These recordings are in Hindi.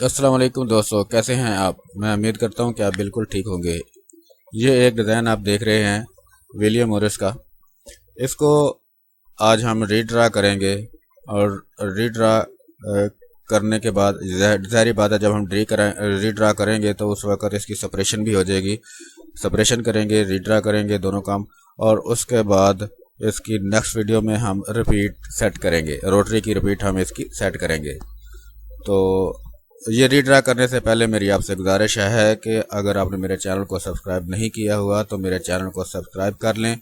अस्सलाम वालेकुम दोस्तों, कैसे हैं आप। मैं उम्मीद करता हूं कि आप बिल्कुल ठीक होंगे। ये एक डिज़ाइन आप देख रहे हैं विलियम मोरिस का। इसको आज हम रीड्रा करेंगे और रीड्रा करने के बाद ज़ाहिर बात है, जब हम रीड्रा करेंगे तो उस वक्त इसकी सेपरेशन भी हो जाएगी। सेपरेशन करेंगे, रीड्रा करेंगे, दोनों काम। और उसके बाद इसकी नेक्स्ट वीडियो में हम रिपीट सेट करेंगे, रोटरी की रिपीट हम इसकी सेट करेंगे। तो ये रीड्रा करने से पहले मेरी आपसे गुजारिश है कि अगर आपने मेरे चैनल को सब्सक्राइब नहीं किया हुआ तो मेरे चैनल को सब्सक्राइब कर लें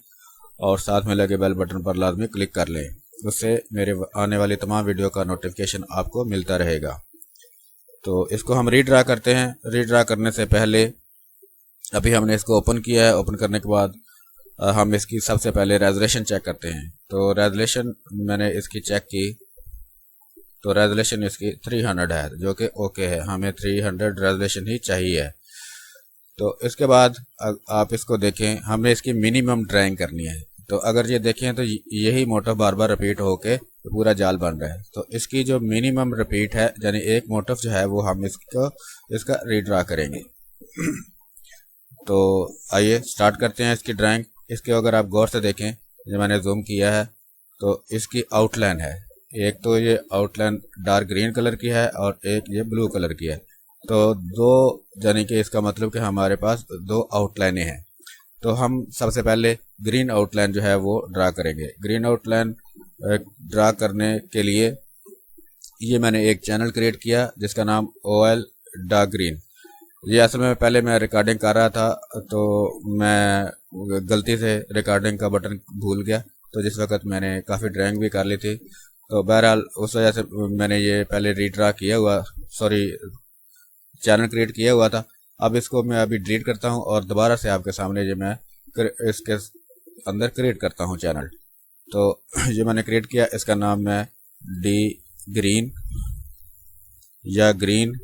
और साथ में लगे बेल बटन पर लाजमी क्लिक कर लें। उससे मेरे आने वाली तमाम वीडियो का नोटिफिकेशन आपको मिलता रहेगा। तो इसको हम रीड्रा करते हैं। रीड्रा करने से पहले अभी हमने इसको ओपन किया है। ओपन करने के बाद हम इसकी सबसे पहले रेजोल्यूशन चेक करते हैं। तो रेजोल्यूशन मैंने इसकी चेक की तो रेजोल्यूशन इसकी 300 है, जो कि ओके है। हमें 300 रेजोल्यूशन ही चाहिए। तो इसके बाद आप इसको देखें, हमने इसकी मिनिमम ड्राइंग करनी है। तो अगर ये देखें तो यही मोटिव बार बार रिपीट होके पूरा जाल बन रहा है। तो इसकी जो मिनिमम रिपीट है, यानी एक मोटिव जो है, वो हम इसका रीड्रा करेंगे। तो आइए स्टार्ट करते हैं इसकी ड्राइंग। इसके अगर आप गौर से देखें, जो मैंने जूम किया है, तो इसकी आउटलाइन है। एक तो ये आउटलाइन डार्क ग्रीन कलर की है और एक ये ब्लू कलर की है। तो दो, यानी कि इसका मतलब कि हमारे पास दो आउटलाइनें हैं। तो हम सबसे पहले ग्रीन आउटलाइन जो है वो ड्रा करेंगे। ग्रीन आउटलाइन ड्रा करने के लिए ये मैंने एक चैनल क्रिएट किया जिसका नाम OL डार्क ग्रीन। ये असल में पहले मैं रिकॉर्डिंग कर रहा था तो मैं गलती से रिकॉर्डिंग का बटन भूल गया, तो जिस वक्त मैंने काफ़ी ड्राइंग भी कर ली थी। तो बहरहाल उस वजह से मैंने ये पहले रीड्रा किया हुआ, चैनल क्रिएट किया हुआ था। अब इसको मैं अभी डिलीट करता हूँ और दोबारा से आपके सामने जो मैं इसके अंदर क्रिएट करता हूँ चैनल। तो ये मैंने क्रिएट किया, इसका नाम मैं डी ग्रीन या ग्रीन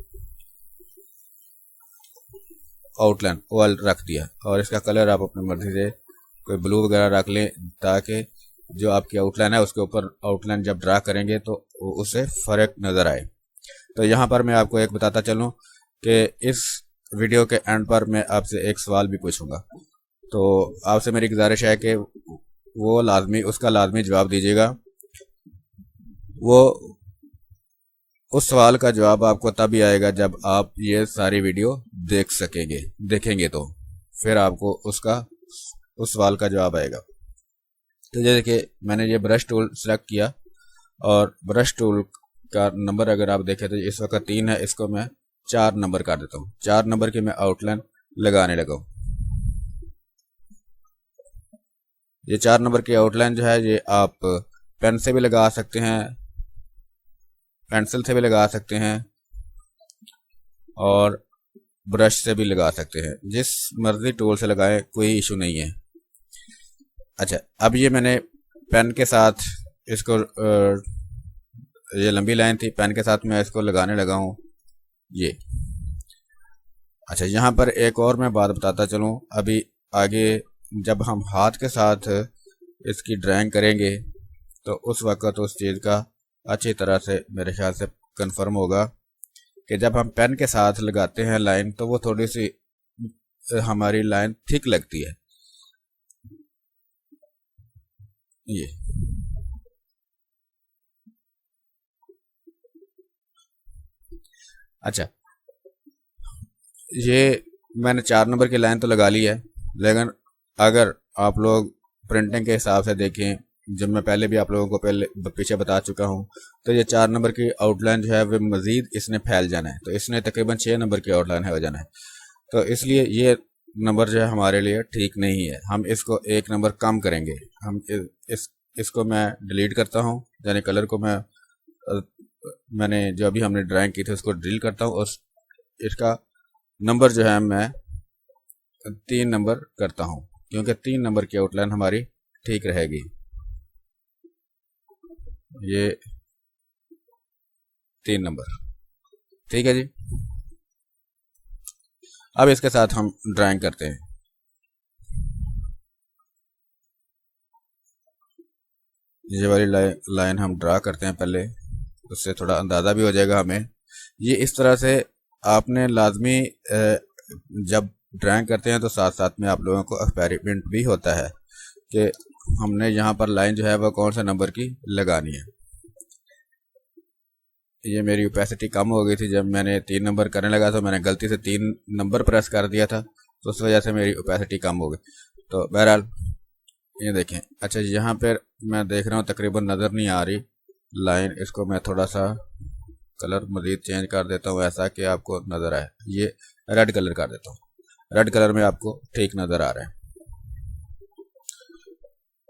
आउटलाइन OL रख दिया। और इसका कलर आप अपनी मर्जी से कोई ब्लू वगैरह रख लें, ताकि जो आपकी आउटलाइन है उसके ऊपर आउटलाइन जब ड्रा करेंगे तो उससे फ़र्क नज़र आए। तो यहाँ पर मैं आपको एक बताता चलूँ कि इस वीडियो के एंड पर मैं आपसे एक सवाल भी पूछूंगा। तो आपसे मेरी गुजारिश है कि उसका लाजमी जवाब दीजिएगा। वो उस सवाल का जवाब आपको तभी आएगा जब आप ये सारी वीडियो देखेंगे तो फिर आपको उस सवाल का जवाब आएगा। तो ये देखिए, मैंने ये ब्रश टूल सेलेक्ट किया और ब्रश टूल का नंबर अगर आप देखें तो इस वक्त 3 है। इसको मैं 4 नंबर कर देता हूँ। 4 नंबर की मैं आउटलाइन लगाने लगा हूँ। ये 4 नंबर की आउटलाइन जो है, ये आप पेन से भी लगा सकते हैं, पेंसिल से भी लगा सकते हैं और ब्रश से भी लगा सकते हैं। जिस मर्जी टूल से लगाएं, कोई इशू नहीं है। अच्छा, अब ये मैंने पेन के साथ इसको ये लंबी लाइन थी, पेन के साथ मैं इसको लगाने लगा हूँ ये। अच्छा, यहाँ पर एक और मैं बात बताता चलूँ। अभी आगे जब हम हाथ के साथ इसकी ड्राइंग करेंगे तो उस वक्त उस चीज़ का अच्छी तरह से मेरे ख्याल से कंफर्म होगा कि जब हम पेन के साथ लगाते हैं लाइन, तो वो थोड़ी सी हमारी लाइन थिक लगती है। ये अच्छा, ये मैंने 4 नंबर की लाइन तो लगा ली है, लेकिन अगर आप लोग प्रिंटिंग के हिसाब से देखें, जब मैं पहले भी आप लोगों को पीछे बता चुका हूँ, तो ये 4 नंबर की आउटलाइन जो है वो मज़ीद इसने फैल जाना है। तो इसने तकरीबन 6 नंबर की आउटलाइन हो जाना है। तो इसलिए ये नंबर जो है हमारे लिए ठीक नहीं है। हम इसको 1 नंबर कम करेंगे। हम इसको मैं डिलीट करता हूँ, यानी कलर को मैंने जो अभी हमने ड्राइंग की थी उसको डिलीट करता हूँ और इसका नंबर जो है मैं 3 नंबर करता हूँ, क्योंकि 3 नंबर की आउटलाइन हमारी ठीक रहेगी। ये 3 नंबर ठीक है जी। अब इसके साथ हम ड्राइंग करते हैं। ये वाली लाइन हम ड्रा करते हैं पहले, उससे थोड़ा अंदाज़ा भी हो जाएगा हमें ये इस तरह से आपने लाजमी जब ड्राइंग करते हैं तो साथ साथ में आप लोगों को एक्सपेरिमेंट भी होता है कि हमने यहाँ पर लाइन जो है वह कौन सा नंबर की लगानी है। ये मेरी ओपेसिटी कम हो गई थी, जब मैंने 3 नंबर करने लगा तो मैंने गलती से 3 नंबर प्रेस कर दिया था, तो उस वजह से मेरी ओपेसिटी कम हो गई। तो बहरहाल ये देखें। अच्छा, यहाँ पर मैं देख रहा हूँ तकरीबन नज़र नहीं आ रही लाइन, इसको मैं थोड़ा सा कलर मज़ीद चेंज कर देता हूँ ऐसा कि आपको नज़र आए। ये रेड कलर कर देता हूँ, रेड कलर में आपको ठीक नज़र आ रहा है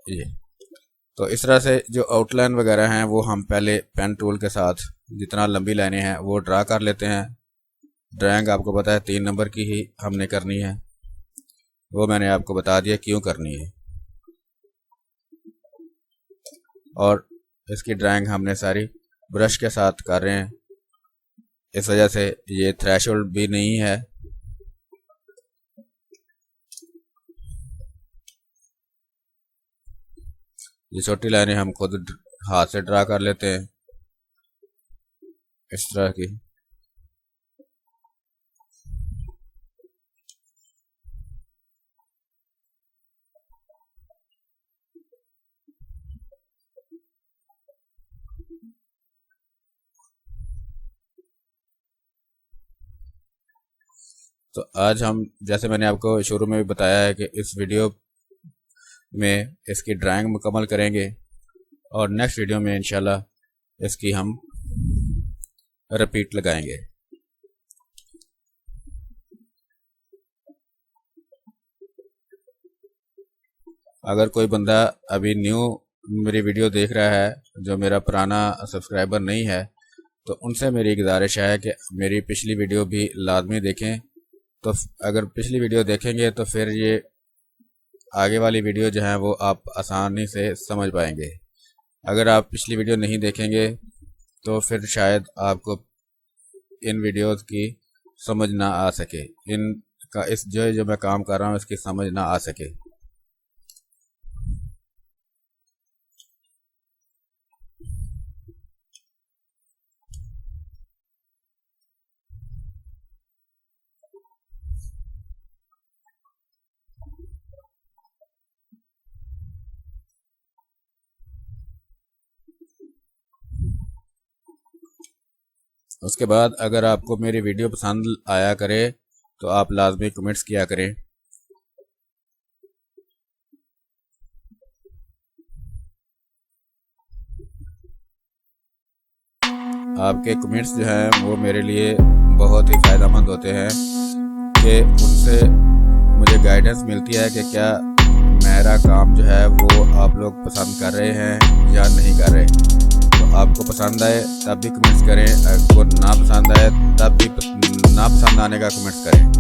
ये। तो इस तरह से जो आउटलाइन वगैरह हैं वो हम पहले पेन टूल के साथ जितना लंबी लाइनें हैं वो ड्रा कर लेते हैं। ड्राइंग आपको पता है 3 नंबर की ही हमने करनी है, वो मैंने आपको बता दिया क्यों करनी है। और इसकी ड्राइंग हमने सारी ब्रश के साथ कर रहे हैं, इस वजह से ये थ्रेशोल्ड भी नहीं है। ये छोटी लाइनें हम खुद हाथ से ड्रा कर लेते हैं इस तरह की। तो आज हम, जैसे मैंने आपको शुरू में भी बताया है कि इस वीडियो में इसकी ड्राइंग मुकम्मल करेंगे और नेक्स्ट वीडियो में इंशाल्लाह इसकी हम रिपीट लगाएंगे। अगर कोई बंदा अभी न्यू मेरी वीडियो देख रहा है, जो मेरा पुराना सब्सक्राइबर नहीं है, तो उनसे मेरी गुजारिश है कि मेरी पिछली वीडियो भी लाजमी देखें। तो अगर पिछली वीडियो देखेंगे तो फिर ये आगे वाली वीडियो जो है वो आप आसानी से समझ पाएंगे। अगर आप पिछली वीडियो नहीं देखेंगे तो फिर शायद आपको इन वीडियोस की समझ ना आ सके, इनका इस जो मैं काम कर रहा हूँ इसकी समझ ना आ सके। उसके बाद अगर आपको मेरी वीडियो पसंद आया करे तो आप लाजमी कमेंट्स किया करें। आपके कमेंट्स जो हैं वो मेरे लिए बहुत ही फ़ायदेमंद होते हैं कि उनसे मुझे गाइडेंस मिलती है कि क्या मेरा काम जो है वो आप लोग पसंद कर रहे हैं या नहीं कर रहे। तो आपको पसंद आए तब भी कमेंट्स करें, आपको ना पसंद आए तब भी ना पसंद आने का कमेंट्स करें।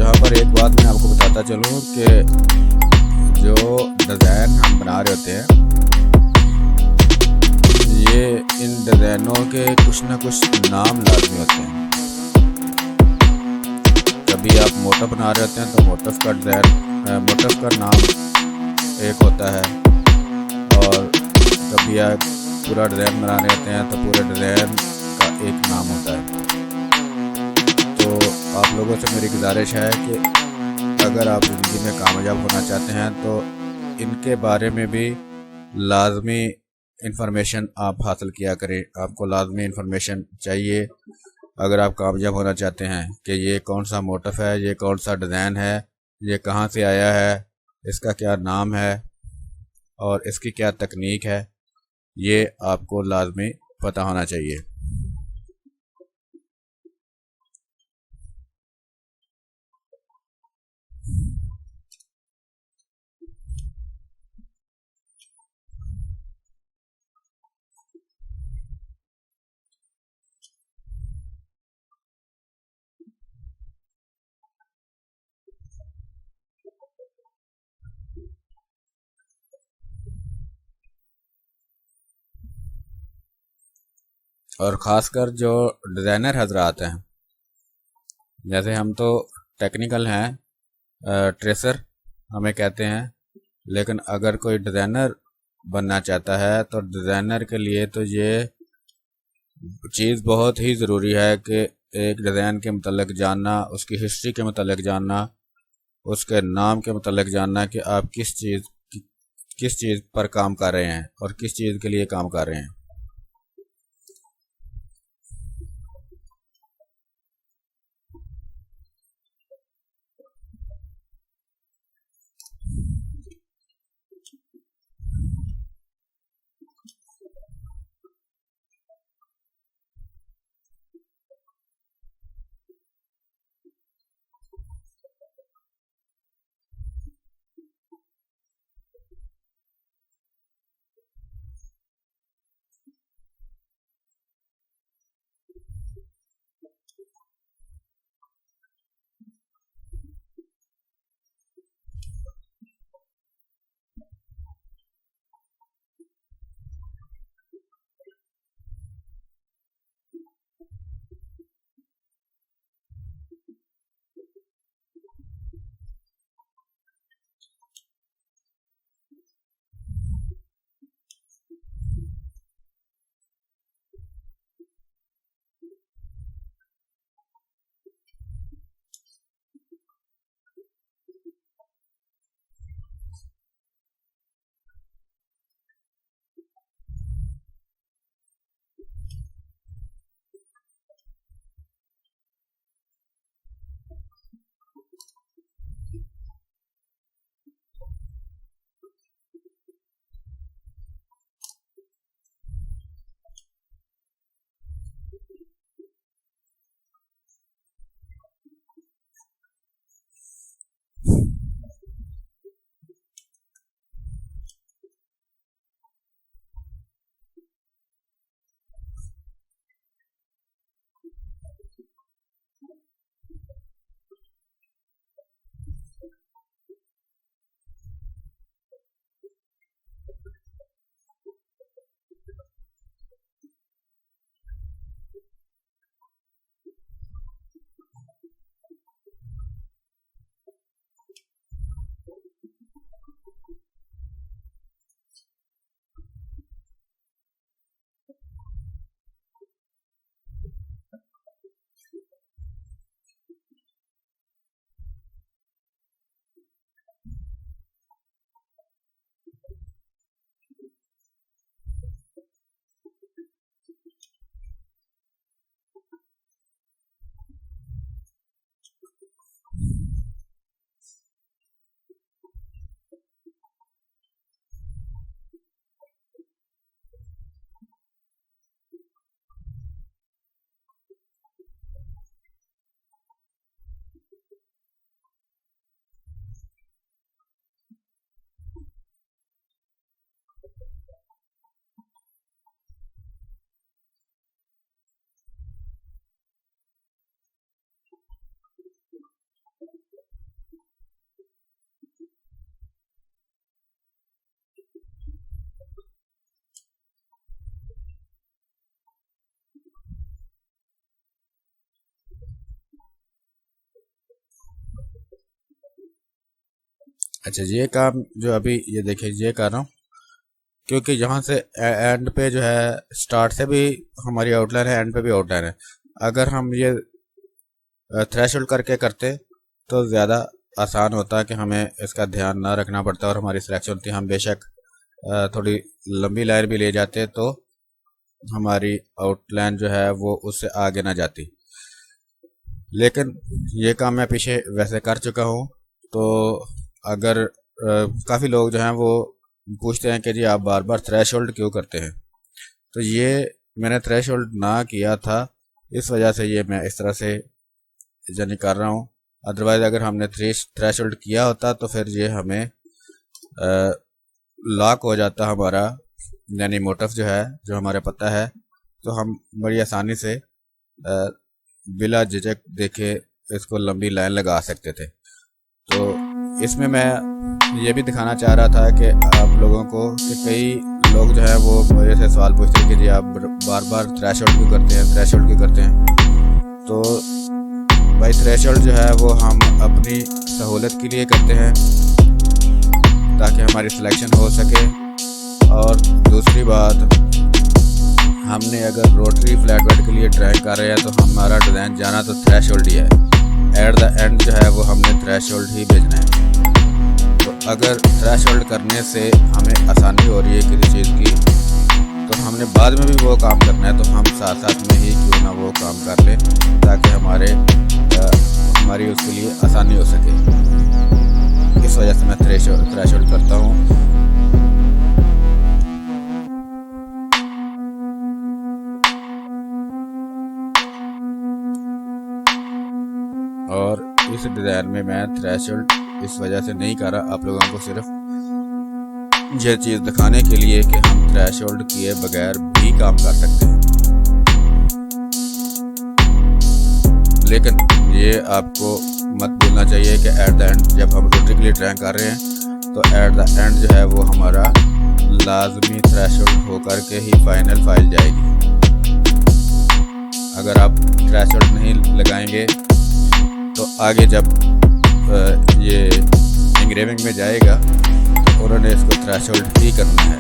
यहाँ पर एक बात मैं आपको बताता चलूँ कि जो डिज़ाइन हम बना रहे होते हैं, ये इन डिज़ाइनों के कुछ ना कुछ नाम लाजमी होते हैं। कभी आप मोटिफ बना रहे होते हैं तो मोटिफ का डिज़ाइन, मोटिफ का नाम एक होता है, और कभी आप पूरा डिज़ाइन बना रहे होते हैं तो पूरे डिज़ाइन का एक नाम होता है। तो आप लोगों से मेरी गुजारिश है कि अगर आप ज़िंदगी में कामयाब होना चाहते हैं तो इनके बारे में भी लाजमी इंफॉर्मेशन आप हासिल किया करें। आपको लाजमी इंफॉर्मेशन चाहिए अगर आप कामयाब होना चाहते हैं कि ये कौन सा मोटिफ है, ये कौन सा डिज़ाइन है, ये कहाँ से आया है, इसका क्या नाम है और इसकी क्या तकनीक है, ये आपको लाजमी पता होना चाहिए। और ख़ासकर जो डिज़ाइनर हजरात हैं, जैसे हम तो टेक्निकल हैं, ट्रेसर हमें कहते हैं, लेकिन अगर कोई डिज़ाइनर बनना चाहता है तो डिज़ाइनर के लिए तो ये चीज़ बहुत ही ज़रूरी है कि एक डिज़ाइन के मतलब जानना, उसकी हिस्ट्री के मतलब जानना, उसके नाम के मतलब जानना कि आप किस चीज़ पर काम कर रहे हैं और किस चीज़ के लिए काम कर रहे हैं। अच्छा, ये काम जो अभी ये देखिए ये कर रहा हूँ, क्योंकि यहाँ से एंड पे जो है स्टार्ट से भी हमारी आउटलाइन है, एंड पे भी आउटलाइन है। अगर हम ये थ्रेशोल्ड करके करते तो ज़्यादा आसान होता कि हमें इसका ध्यान ना रखना पड़ता और हमारी सिलेक्शन होती। हम बेशक थोड़ी लंबी लाइन भी ले जाते तो हमारी आउटलाइन जो है वो उससे आगे ना जाती। लेकिन ये काम मैं पीछे वैसे कर चुका हूँ। तो अगर काफ़ी लोग जो हैं वो पूछते हैं कि जी आप बार बार थ्रेशोल्ड क्यों करते हैं, तो ये मैंने थ्रेशोल्ड ना किया था, इस वजह से ये मैं इस तरह से यानी कर रहा हूँ। अदरवाइज़ अगर हमने थ्रेशोल्ड किया होता तो फिर ये हमें लॉक हो जाता हमारा, यानी मोटिव जो है जो हमारे पता है, तो हम बड़ी आसानी से बिला झिझक देखे इसको लंबी लाइन लगा सकते थे। तो इसमें मैं ये भी दिखाना चाह रहा था कि आप लोगों को कि कई लोग जो है वो मेरे से सवाल पूछते हैं कि जी आप बार बार थ्रेशोल्ड क्यों करते हैं, थ्रेशोल्ड क्यों करते हैं। तो भाई थ्रेशोल्ड जो है वो हम अपनी सहूलत के लिए करते हैं ताकि हमारी सिलेक्शन हो सके। और दूसरी बात, हमने अगर रोटरी फ्लैट बेड के लिए ट्राई कर रहे हैं तो हमारा डिज़ाइन जाना तो थ्रेशोल्ड ही है। एट द एंड जो है वो हमने थ्रेशोल्ड ही भेजना है। तो अगर थ्रेशोल्ड करने से हमें आसानी हो रही है किसी चीज़ की, तो हमने बाद में भी वो काम करना है, तो हम साथ साथ में ही क्यों ना वो काम कर लें ताकि हमारी उसके लिए आसानी हो सके। इस वजह से मैं थ्रेशोल्ड करता हूँ। और इस डिज़ाइन में मैं थ्रेशोल्ड इस वजह से नहीं कर रहा, आप लोगों को सिर्फ ये चीज़ दिखाने के लिए कि हम थ्रेशोल्ड किए बगैर भी काम कर सकते हैं। लेकिन ये आपको मत भूलना चाहिए कि एट द एंड जब हम रोटरी के लिए ट्राई कर रहे हैं तो एट द एंड जो है वो हमारा लाजमी थ्रेशोल्ड होकर के ही फाइनल फाइल जाएगी। अगर आप थ्रेशोल्ड नहीं लगाएंगे तो आगे जब ये इंग्रेविंग में जाएगा तो उन्होंने इसको थ्रेशोल्ड ही करना है।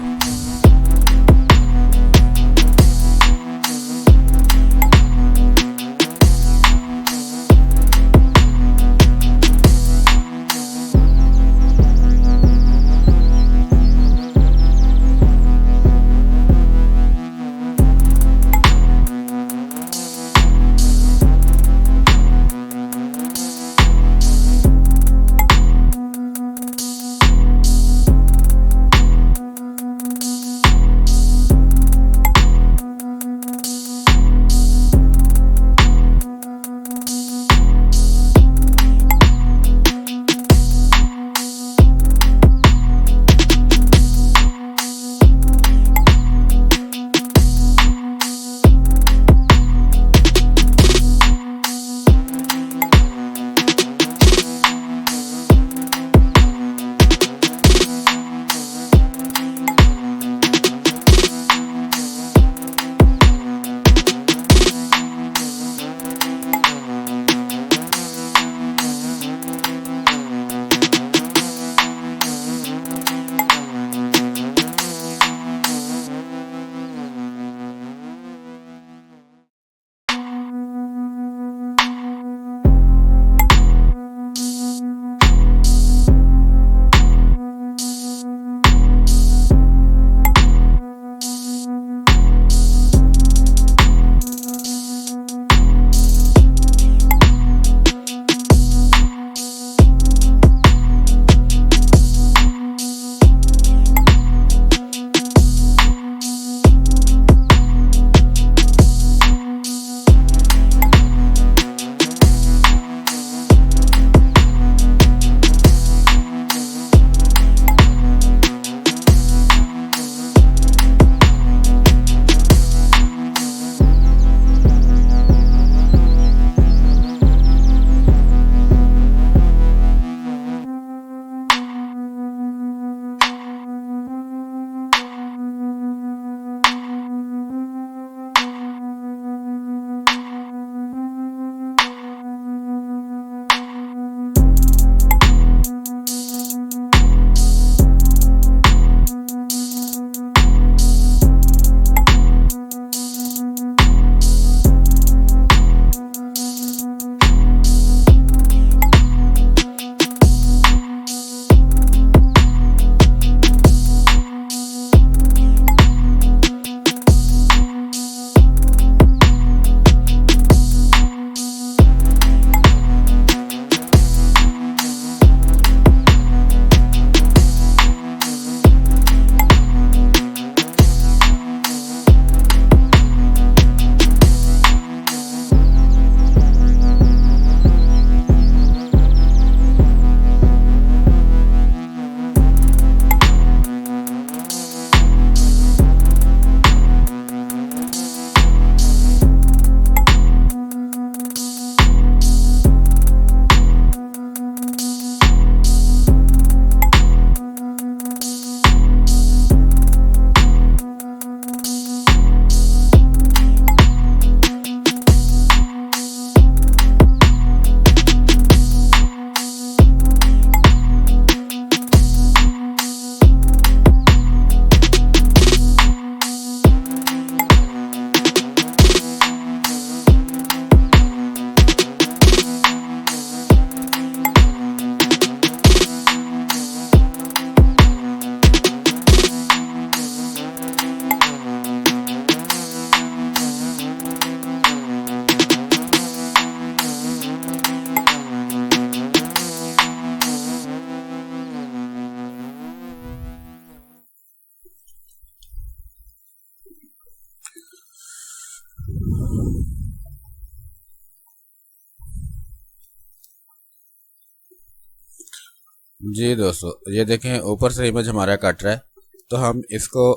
जी दोस्तों, ये देखें ऊपर से इमेज हमारा कट रहा है, तो हम इसको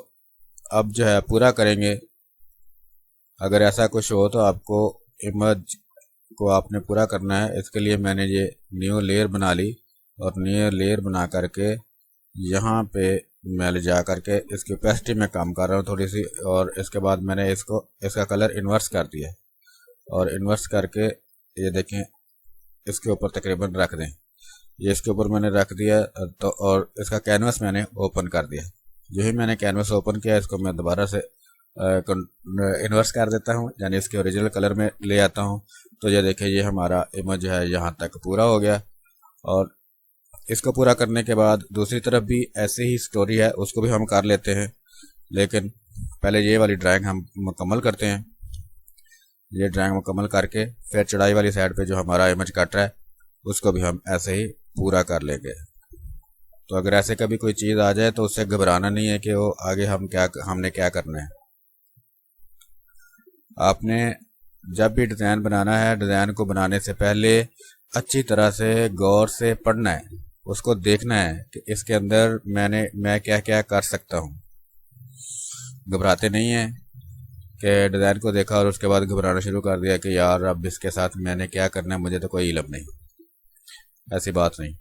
अब जो है पूरा करेंगे। अगर ऐसा कुछ हो तो आपको इमेज को आपने पूरा करना है। इसके लिए मैंने ये न्यू लेयर बना ली और न्यू लेयर बना करके यहाँ पे मैं ले जा करके इसकी ओपेसिटी में कम कर रहा हूँ थोड़ी सी, और इसके बाद मैंने इसका कलर इन्वर्स कर दिया और इन्वर्स करके ये देखें इसके ऊपर तकरीबन रख दें। ये इसके ऊपर मैंने रख दिया तो, और इसका कैनवस मैंने ओपन कर दिया। जो ही मैंने कैनवस ओपन किया, इसको मैं दोबारा से इन्वर्स कर देता हूँ, यानी इसके ओरिजिनल कलर में ले आता हूँ। तो ये देखिए ये हमारा इमेज है यहाँ तक पूरा हो गया। और इसको पूरा करने के बाद दूसरी तरफ भी ऐसे ही स्टोरी है, उसको भी हम कर लेते हैं, लेकिन पहले ये वाली ड्राइंग हम मुकम्मल करते हैं। ये ड्राइंग मुकम्मल करके फिर चढ़ाई वाली साइड पे जो हमारा इमेज कट रहा है उसको भी हम ऐसे ही पूरा कर लेंगे। तो अगर ऐसे कभी कोई चीज़ आ जाए तो उससे घबराना नहीं है कि वो आगे हमने क्या करना है। आपने जब भी डिज़ाइन बनाना है, डिज़ाइन को बनाने से पहले अच्छी तरह से गौर से पढ़ना है, उसको देखना है कि इसके अंदर मैं क्या क्या कर सकता हूँ। घबराते नहीं हैं कि डिज़ाइन को देखा और उसके बाद घबराना शुरू कर दिया कि यार अब इसके साथ मैंने क्या करना है, मुझे तो कोई इल्म नहीं। ऐसी बात नहीं।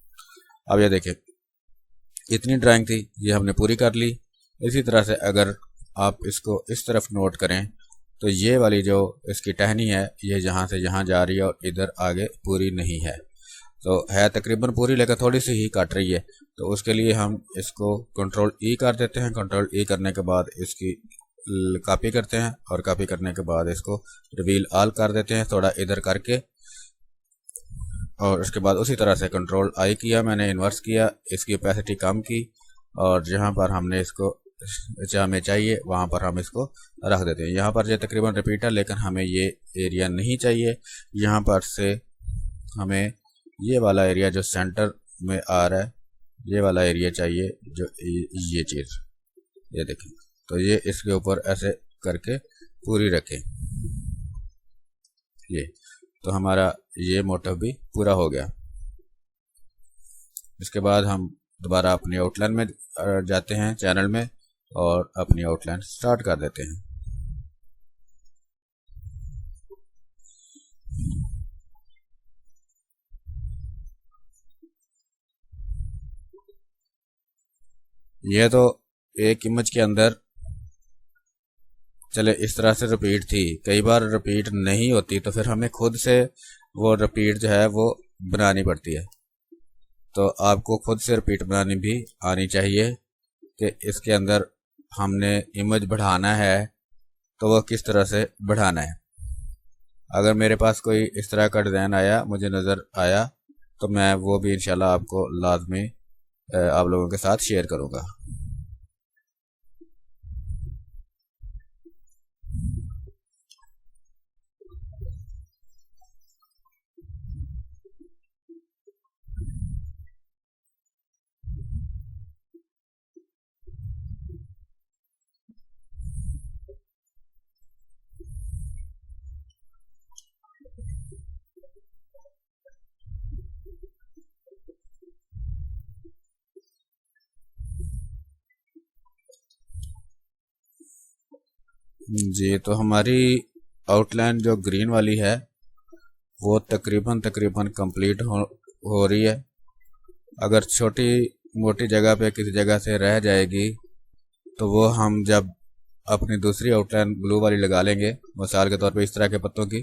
अब ये देखें इतनी ड्राइंग थी, ये हमने पूरी कर ली। इसी तरह से अगर आप इसको इस तरफ नोट करें तो ये वाली जो इसकी टहनी है ये जहाँ से यहाँ जा रही है और इधर आगे पूरी नहीं है। तो है तकरीबन पूरी, लेकिन थोड़ी सी ही कट रही है। तो उसके लिए हम इसको कंट्रोल ई कर देते हैं। कंट्रोल ई करने के बाद इसकी कॉपी करते हैं और कॉपी करने के बाद इसको रिवील ऑल कर देते हैं थोड़ा इधर करके। और उसके बाद उसी तरह से कंट्रोल आई किया, मैंने इन्वर्स किया, इसकी ओपेसिटी कम की और जहाँ पर हमने इसको हमें चाहिए वहाँ पर हम इसको रख देते हैं। यहाँ पर ये तकरीबन रिपीट है, लेकिन हमें ये एरिया नहीं चाहिए। यहाँ पर से हमें ये वाला एरिया जो सेंटर में आ रहा है, ये वाला एरिया चाहिए, जो ये चीज़ ये देखें। तो ये इसके ऊपर ऐसे करके पूरी रखें। ये तो हमारा ये मोटिव भी पूरा हो गया। इसके बाद हम दोबारा अपनी आउटलाइन में जाते हैं, चैनल में, और अपनी आउटलाइन स्टार्ट कर देते हैं। यह तो एक इमेज के अंदर चले इस तरह से रिपीट थी, कई बार रिपीट नहीं होती तो फिर हमें खुद से वो रिपीट जो है वो बनानी पड़ती है। तो आपको खुद से रिपीट बनानी भी आनी चाहिए कि इसके अंदर हमने इमेज बढ़ाना है तो वह किस तरह से बढ़ाना है। अगर मेरे पास कोई इस तरह का डिज़ाइन आया, मुझे नज़र आया, तो मैं वो भी इंशाल्लाह आपको लाजमी आप लोगों के साथ शेयर करूँगा। जी, तो हमारी आउटलाइन जो ग्रीन वाली है वो तकरीबन कंप्लीट हो रही है। अगर छोटी मोटी जगह पे किसी जगह से रह जाएगी तो वो हम जब अपनी दूसरी आउटलाइन ब्लू वाली लगा लेंगे, मिसाल के तौर पे इस तरह के पत्तों की,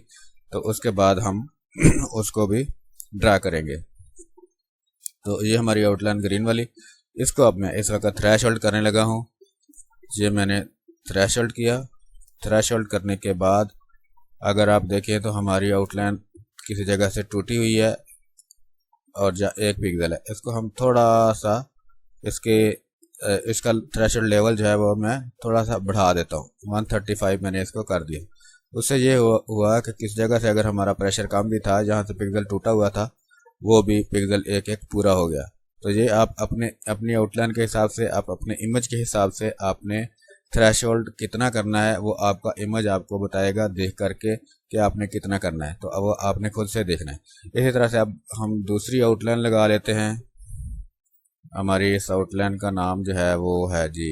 तो उसके बाद हम उसको भी ड्रा करेंगे। तो ये हमारी आउटलाइन ग्रीन वाली। इसको अब मैं इस वक्त थ्रेशोल्ड करने लगा हूँ। ये मैंने थ्रेशोल्ड किया। थ्रेशोल्ड करने के बाद अगर आप देखें तो हमारी आउटलाइन किसी जगह से टूटी हुई है और 1 पिक्सल है। इसको हम थोड़ा सा इसका थ्रेशोल्ड लेवल जो है वो मैं थोड़ा सा बढ़ा देता हूँ। 135 मैंने इसको कर दिया। उससे ये हुआ कि किस जगह से अगर हमारा प्रेशर कम भी था, जहाँ से पिक्सल टूटा हुआ था, वो भी पिक्सल एक एक पूरा हो गया। तो ये आप अपनी आउटलाइन के हिसाब से, आप अपने इमेज के हिसाब से आपने थ्रेशोल्ड कितना करना है वो आपका इमेज आपको बताएगा देख करके कि आपने कितना करना है। तो अब वो आपने खुद से देखना है। इसी तरह से अब हम दूसरी आउटलाइन लगा लेते हैं। हमारी इस आउटलाइन का नाम जो है वो है जी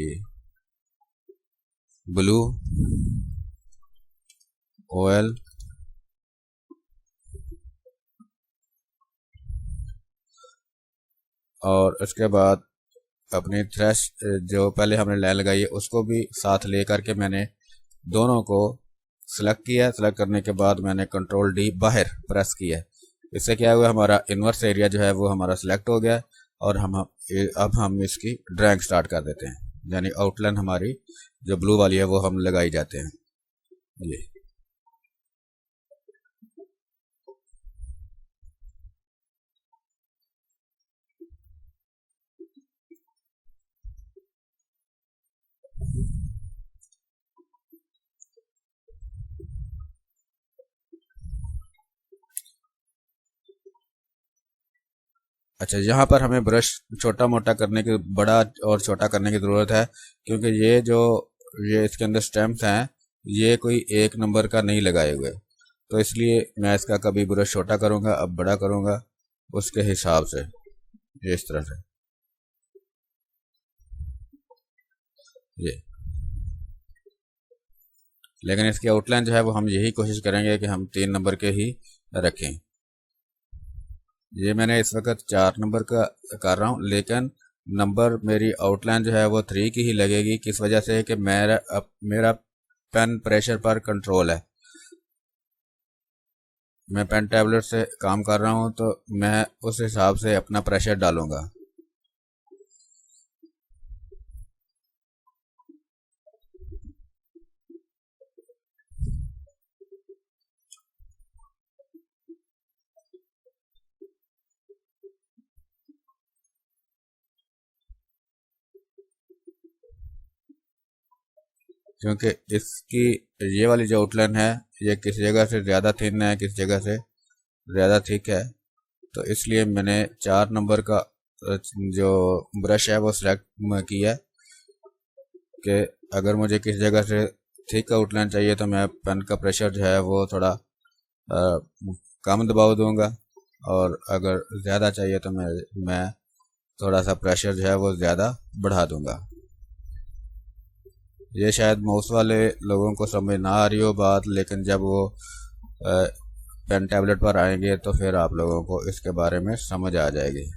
ब्लू ऑयल। और उसके बाद अपनी थ्रेश जो पहले हमने लाइन लगाई है उसको भी साथ ले करके मैंने दोनों को सेलेक्ट किया। सेलेक्ट करने के बाद मैंने कंट्रोल डी बाहर प्रेस किया। इससे क्या हुआ, हमारा इन्वर्स एरिया जो है वो हमारा सिलेक्ट हो गया। और अब हम इसकी ड्राइंग स्टार्ट कर देते हैं, यानी आउटलाइन हमारी जो ब्लू वाली है वो हम लगाई जाते हैं। ये अच्छा, यहाँ पर हमें ब्रश छोटा मोटा करने की, बड़ा और छोटा करने की ज़रूरत है, क्योंकि ये इसके अंदर स्टैम्प्स हैं, ये कोई एक नंबर का नहीं लगाए हुए। तो इसलिए मैं इसका कभी ब्रश छोटा करूँगा, अब बड़ा करूँगा उसके हिसाब से, ये इस तरह से। ये लेकिन इसकी आउटलाइन जो है वो हम यही कोशिश करेंगे कि हम 3 नंबर के ही रखें। ये मैंने इस वक्त 4 नंबर का कर रहा हूँ, लेकिन नंबर मेरी आउटलाइन जो है वो 3 की ही लगेगी। किस वजह से कि मेरा पेन प्रेशर पर कंट्रोल है। मैं पेन टैबलेट से काम कर रहा हूँ तो मैं उस हिसाब से अपना प्रेशर डालूंगा। क्योंकि इसकी ये वाली जो आउटलाइन है ये किसी जगह से ज़्यादा थिन है, किसी जगह से ज़्यादा थिक है। तो इसलिए मैंने 4 नंबर का जो ब्रश है वो सिलेक्ट किया कि अगर मुझे किसी जगह से थिक आउटलाइन चाहिए तो मैं पेन का प्रेशर जो है वो थोड़ा कम दबाव दूंगा, और अगर ज़्यादा चाहिए तो मैं थोड़ा सा प्रेशर जो है वो ज़्यादा बढ़ा दूंगा। ये शायद माउस वाले लोगों को समझ ना आ रही हो बात, लेकिन जब वो पेन टैबलेट पर आएंगे तो फिर आप लोगों को इसके बारे में समझ आ जाएगी।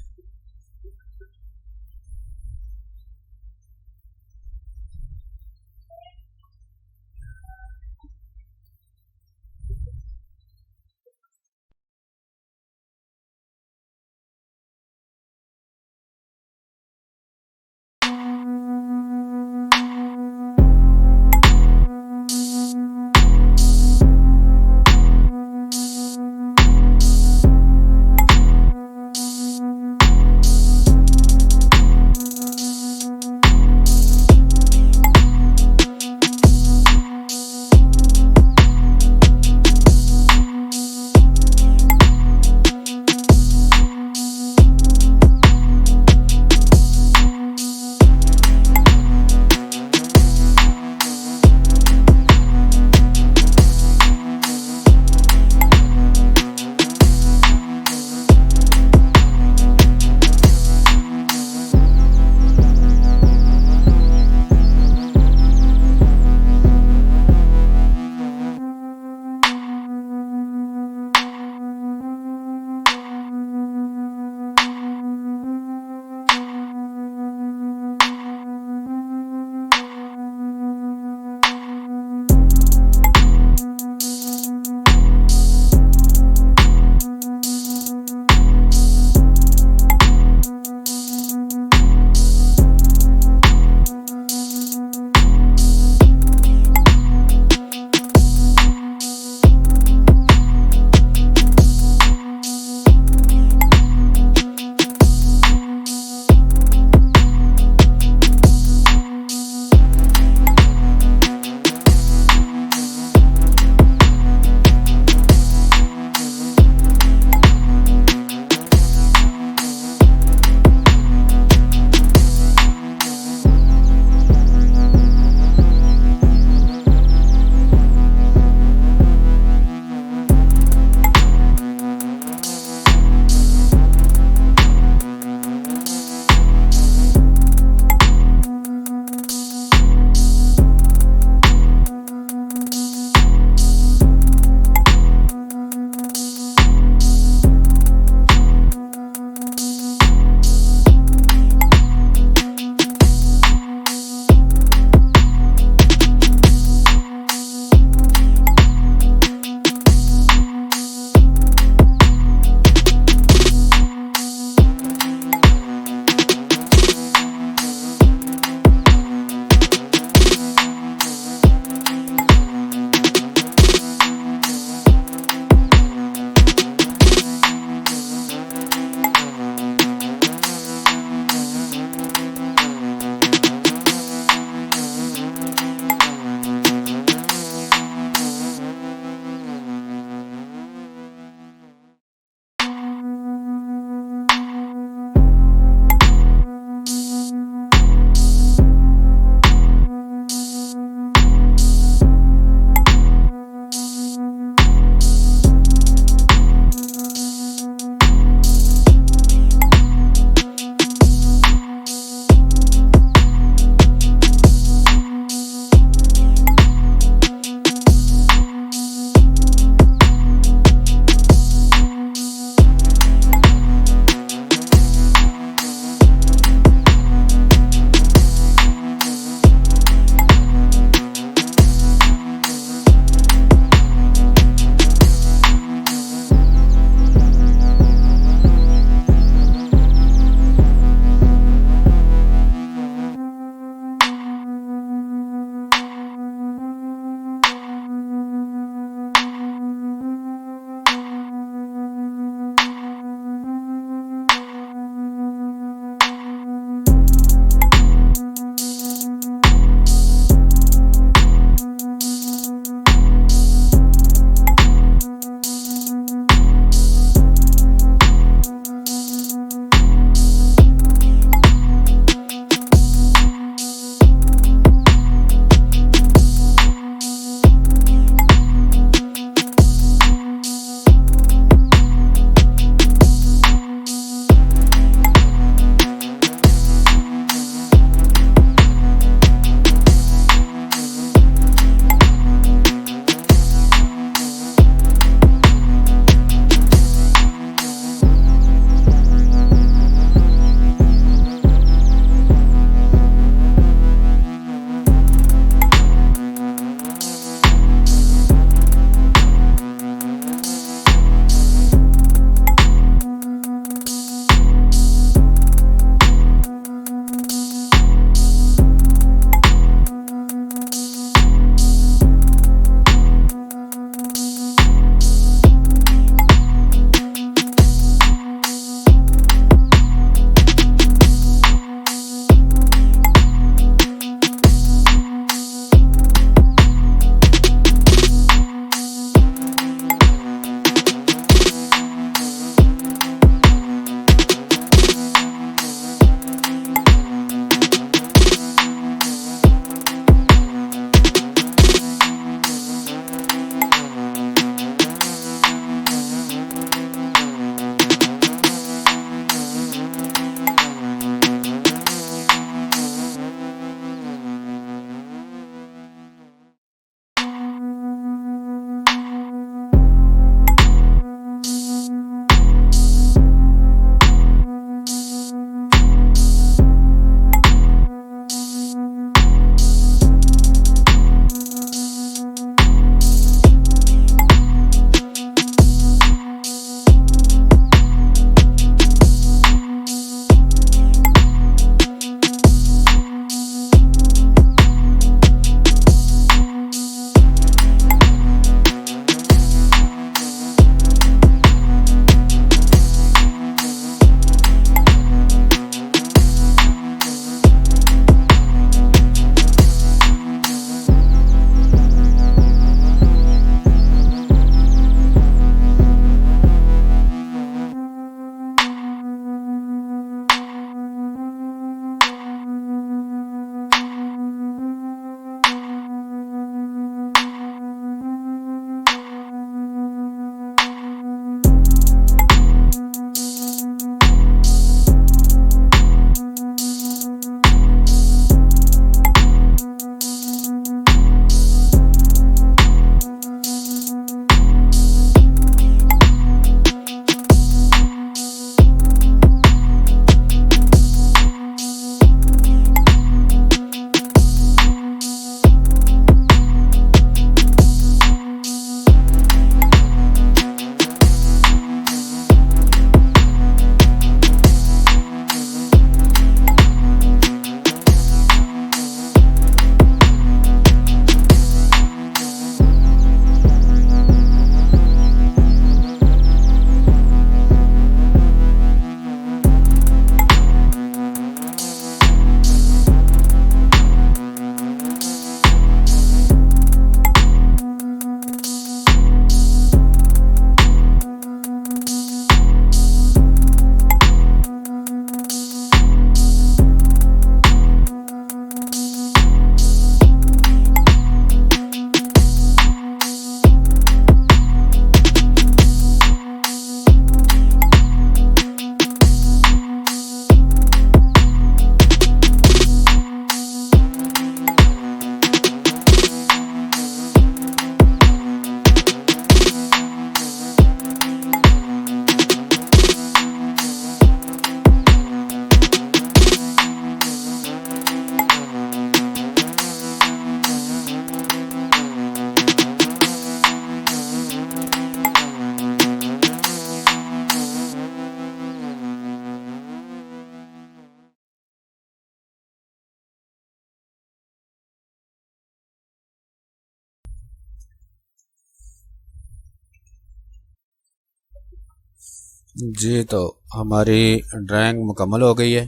जी, तो हमारी ड्राइंग मुकम्मल हो गई है।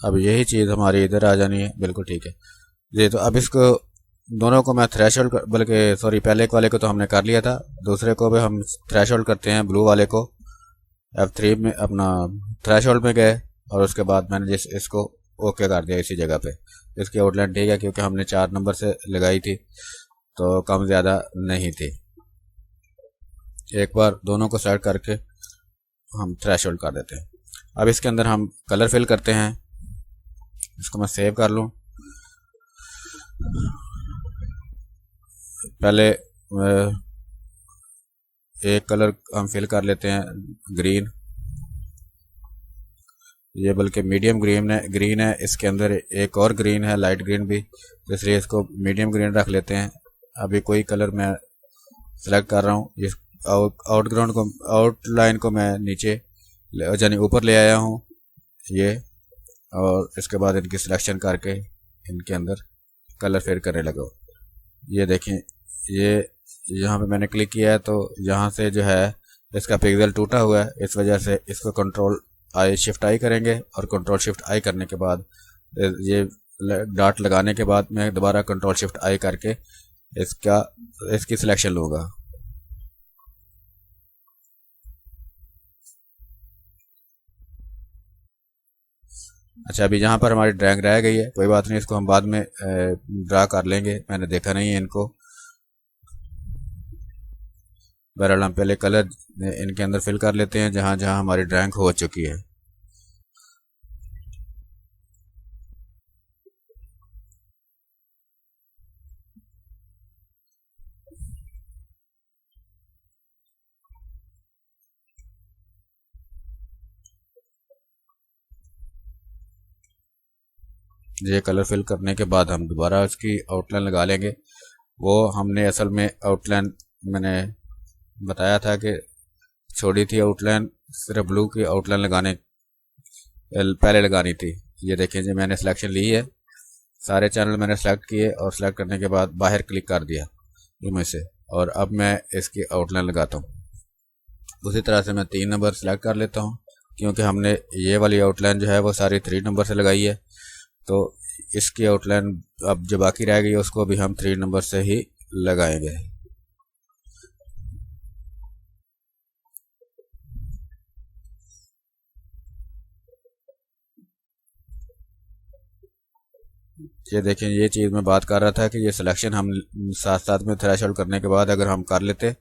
अब यही चीज़ हमारी इधर आ जानी है। बिल्कुल ठीक है जी। तो अब इसको दोनों को मैं थ्रेशोल्ड बल्कि सॉरी, पहले वाले को तो हमने कर लिया था, दूसरे को भी हम थ्रेशोल्ड करते हैं, ब्लू वाले को। F3 में अपना थ्रेशोल्ड में गए और उसके बाद मैंने जिस इसको ओके कर दिया इसी जगह पे। इसकी आउटलाइन ठीक है क्योंकि हमने 4 नंबर से लगाई थी तो कम ज़्यादा नहीं थी। एक बार दोनों को सेलेक्ट करके हम थ्रेशोल्ड कर देते हैं। अब इसके अंदर हम कलर फिल करते हैं। इसको मैं सेव कर लूँ। पहले एक कलर हम फिल कर लेते हैं, ग्रीन। ये बल्कि मीडियम ग्रीन है। इसके अंदर एक और ग्रीन है, लाइट ग्रीन भी, इसलिए इसको मीडियम ग्रीन रख लेते हैं। अभी कोई कलर मैं सेलेक्ट कर रहा हूँ। इस आउटलाइन को मैं नीचे यानी ऊपर ले आया हूँ ये, और इसके बाद इनकी सिलेक्शन करके इनके अंदर कलर फिल करने लगा। ये देखें, ये यहाँ पे मैंने क्लिक किया है तो यहाँ से जो है इसका पिक्सल टूटा हुआ है। इस वजह से इसको कंट्रोल आई शिफ्ट आई करेंगे और कंट्रोल शिफ्ट आई करने के बाद ये डॉट लगाने के बाद मैं दोबारा कंट्रोल शिफ्ट आई करके इसकी सिलेक्शन लूँगा। अच्छा, अभी यहाँ पर हमारी ड्राइंग रह गई है, कोई बात नहीं, इसको हम बाद में ड्रा कर लेंगे। मैंने देखा नहीं है इनको। बहरहाल हम पहले कलर इनके अंदर फिल कर लेते हैं जहाँ जहाँ हमारी ड्राइंग हो चुकी है। ये कलर फिल करने के बाद हम दोबारा उसकी आउटलाइन लगा लेंगे। वो हमने असल में आउटलाइन मैंने बताया था कि छोड़ी थी आउटलाइन, सिर्फ ब्लू की आउटलाइन लगाने पहले लगानी थी। ये देखें जी, मैंने सिलेक्शन ली है, सारे चैनल मैंने सेलेक्ट किए और सेलेक्ट करने के बाद बाहर क्लिक कर दिया इनमें से, और अब मैं इसकी आउटलाइन लगाता हूँ। उसी तरह से मैं 3 नंबर सेलेक्ट कर लेता हूँ क्योंकि हमने ये वाली आउटलाइन जो है वो सारी 3 नंबर से लगाई है। तो इसकी आउटलाइन अब जो बाकी रह गई उसको भी हम 3 नंबर से ही लगाएंगे। ये देखें, ये चीज़ मैं बात कर रहा था कि ये सिलेक्शन हम साथ साथ में थ्रेशोल्ड करने के बाद अगर हम कर लेते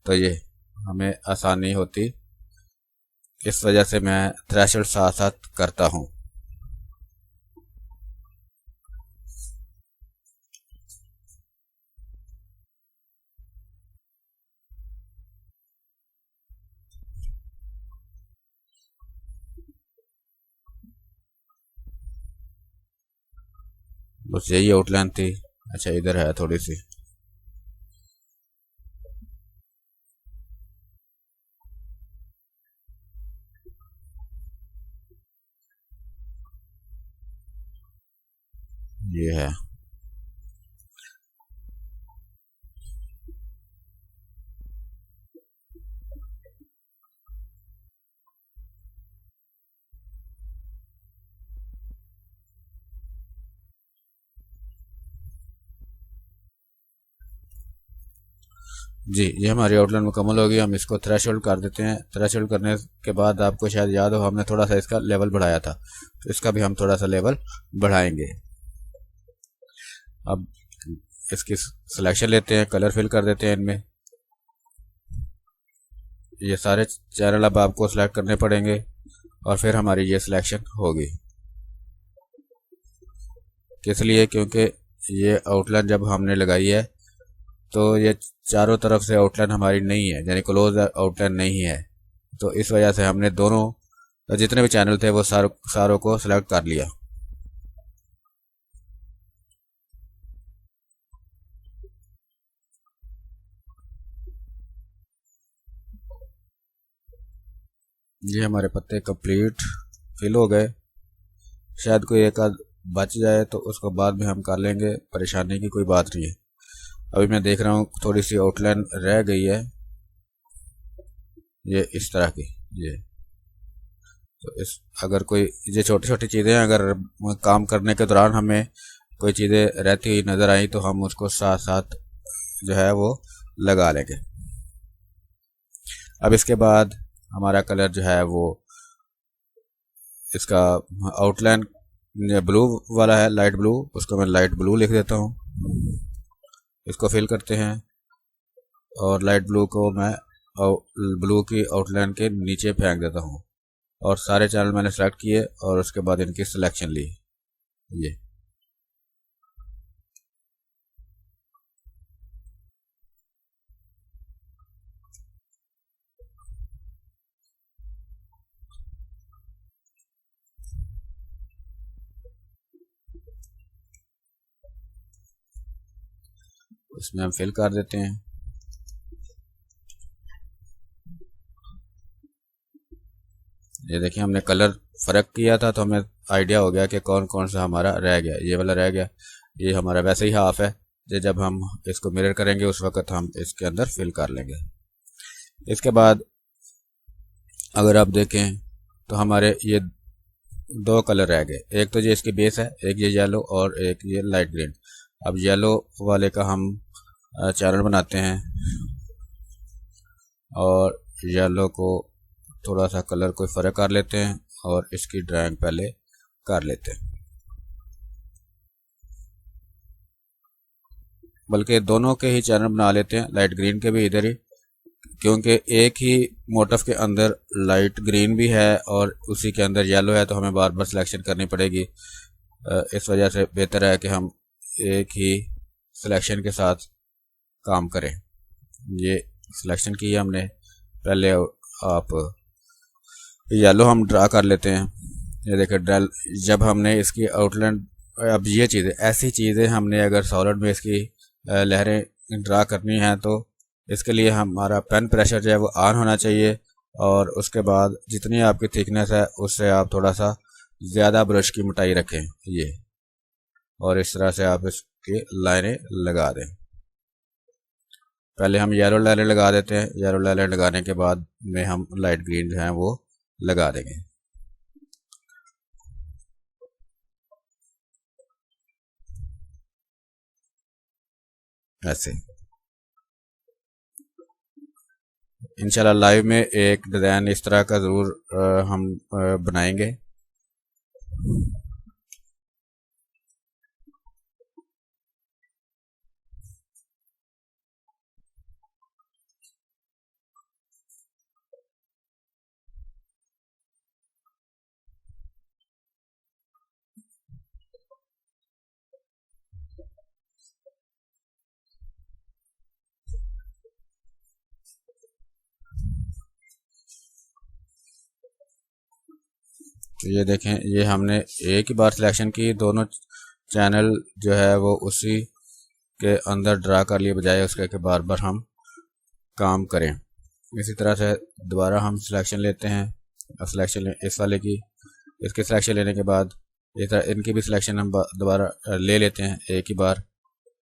तो ये हमें आसानी होती। इस वजह से मैं थ्रेशोल्ड साथ साथ करता हूँ। बस यही आउटलाइन थी। अच्छा, इधर है थोड़ी सी। ये है। जी, ये हमारी आउटलाइन मुकम्मल होगी। हम इसको थ्रेशोल्ड कर देते हैं। थ्रेशोल्ड करने के बाद आपको शायद याद हो हमने थोड़ा सा इसका लेवल बढ़ाया था, तो इसका भी हम थोड़ा सा लेवल बढ़ाएंगे। अब इसकी सिलेक्शन लेते हैं, कलर फिल कर देते हैं इनमें। ये सारे चैनल अब आपको सिलेक्ट करने पड़ेंगे और फिर हमारी ये सिलेक्शन होगी। किस लिए? क्योंकि ये आउटलाइन जब हमने लगाई है तो ये चारों तरफ से आउटलाइन हमारी नहीं है, यानी क्लोज आउटलाइन नहीं है। तो इस वजह से हमने दोनों जितने भी चैनल थे वो सारों को सिलेक्ट कर लिया। ये हमारे पत्ते कंप्लीट फिल हो गए। शायद कोई एक आध बच जाए तो उसको बाद में हम कर लेंगे, परेशानी की कोई बात नहीं है। अभी मैं देख रहा हूँ थोड़ी सी आउटलाइन रह गई है, ये इस तरह की। ये तो इस अगर कोई ये छोटी छोटी चीज़ें अगर काम करने के दौरान हमें कोई चीज़ें रहती हुई नज़र आई तो हम उसको साथ साथ जो है वो लगा लेंगे। अब इसके बाद हमारा कलर जो है वो इसका आउटलाइन ब्लू वाला है, लाइट ब्लू, उसको मैं लाइट ब्लू लिख देता हूँ। इसको फिल करते हैं और लाइट ब्लू को मैं ब्लू की आउटलाइन के नीचे फेंक देता हूँ और सारे चैनल मैंने सेलेक्ट किए और उसके बाद इनकी सिलेक्शन ली। ये इसमें हम फिल कर देते हैं। ये देखिए हमने कलर फ़र्क किया था तो हमें आइडिया हो गया कि कौन कौन सा हमारा रह गया। ये वाला रह गया, ये हमारा वैसे ही हाफ है। जब हम इसको मिरर करेंगे उस वक्त हम इसके अंदर फिल कर लेंगे। इसके बाद अगर आप देखें तो हमारे ये दो कलर रह गए, एक तो ये इसकी बेस है, एक ये येलो और एक ये लाइट ग्रीन। अब येलो वाले का हम चैनल बनाते हैं और येलो को थोड़ा सा कलर कोई फ़र्क कर लेते हैं और इसकी ड्राइंग पहले कर लेते हैं, बल्कि दोनों के ही चैनल बना लेते हैं, लाइट ग्रीन के भी इधर ही, क्योंकि एक ही मोटिव के अंदर लाइट ग्रीन भी है और उसी के अंदर येलो है तो हमें बार बार सिलेक्शन करनी पड़ेगी। इस वजह से बेहतर है कि हम एक ही सिलेक्शन के साथ काम करें। ये सिलेक्शन की है हमने, पहले आप येलो हम ड्रा कर लेते हैं। ये देखिए ड्रल जब हमने इसकी आउटलाइन, अब ये चीज़ें ऐसी चीज़ें हमने अगर सॉलिड में इसकी लहरें ड्रा करनी हैं तो इसके लिए हमारा पेन प्रेशर जो है वो ऑन होना चाहिए और उसके बाद जितनी आपकी थिकनेस है उससे आप थोड़ा सा ज़्यादा ब्रश की मोटाई रखें ये, और इस तरह से आप इसकी लाइनें लगा दें। पहले हम येलो लाइनें लगा देते हैं, येलो लाइनें लगाने के बाद में हम लाइट ग्रीन जो है वो लगा देंगे ऐसे। इंशाल्लाह लाइव में एक डिज़ाइन इस तरह का ज़रूर हम बनाएंगे। ये देखें, ये हमने एक ही बार सिलेक्शन की, दोनों चैनल जो है वो उसी के अंदर ड्रा कर लिए, बजाय उसके कि बार बार हम काम करें। इसी तरह से दोबारा हम सिलेक्शन लेते हैं, सिलेक्शन इस वाले की, इसके सिलेक्शन लेने के बाद इस तरह इनकी भी सिलेक्शन हम दोबारा ले लेते हैं एक ही बार,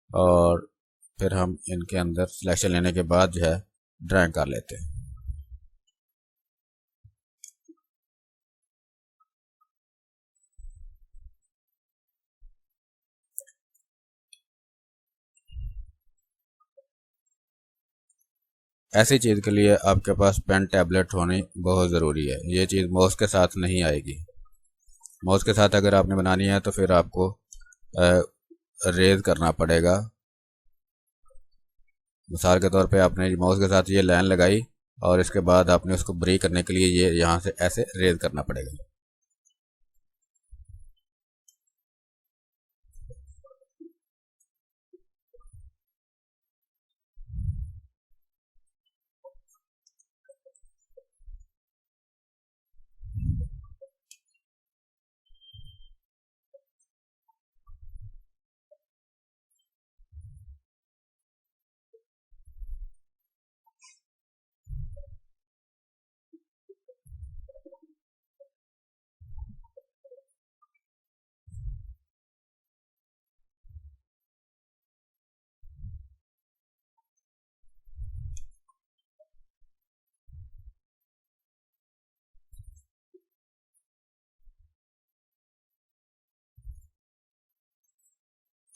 और फिर हम इनके अंदर सिलेक्शन लेने के बाद जो है ड्राइंग कर लेते हैं। ऐसी चीज़ के लिए आपके पास पेन टैबलेट होनी बहुत ज़रूरी है। ये चीज़ माउस के साथ नहीं आएगी। माउस के साथ अगर आपने बनानी है तो फिर आपको रेज करना पड़ेगा। मिसाल के तौर पे आपने माउस के साथ ये लाइन लगाई और इसके बाद आपने उसको ब्रेक करने के लिए ये यहाँ से ऐसे रेज करना पड़ेगा।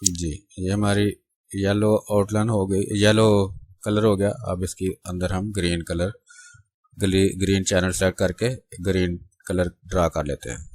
जी, ये हमारी येलो आउटलाइन हो गई, येलो कलर हो गया। अब इसके अंदर हम green colour, green channel select करके ग्रीन कलर ड्रा कर लेते हैं।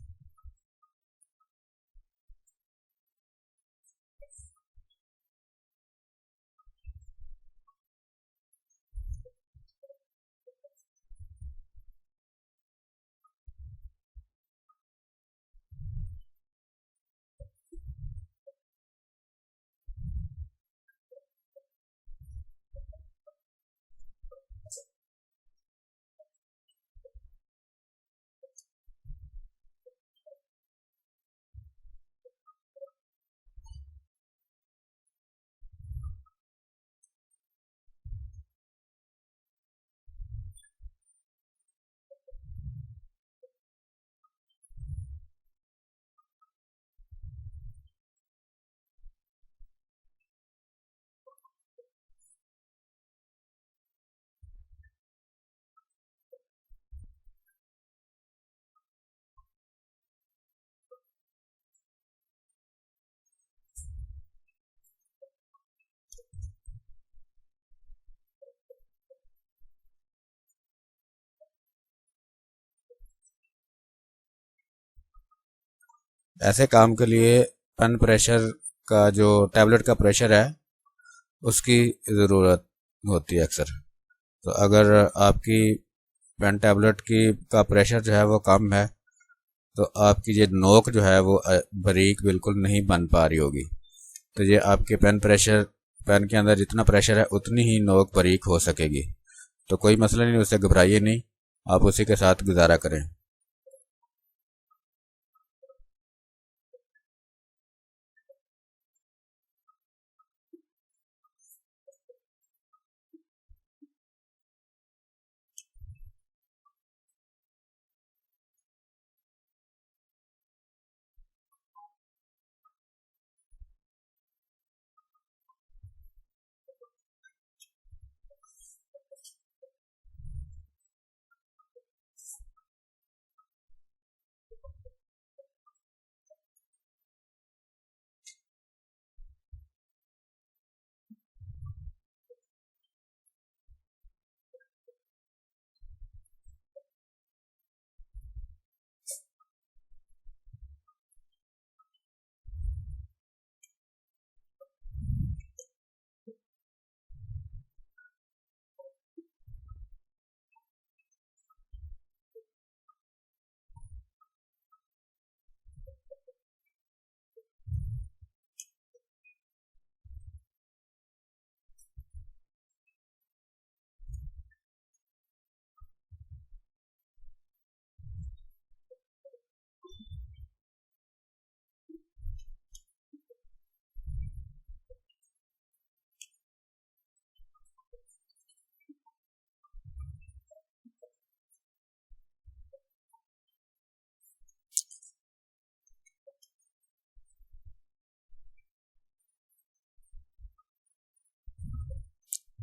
ऐसे काम के लिए पेन प्रेशर का जो टैबलेट का प्रेशर है उसकी ज़रूरत होती है अक्सर। तो अगर आपकी पेन टैबलेट की का प्रेशर जो है वो कम है तो आपकी ये नोक जो है वो बारीक बिल्कुल नहीं बन पा रही होगी। तो ये आपके पेन के अंदर जितना प्रेशर है उतनी ही नोक बारीक हो सकेगी। तो कोई मसला नहीं, उससे घबराइए नहीं, आप उसी के साथ गुजारा करें।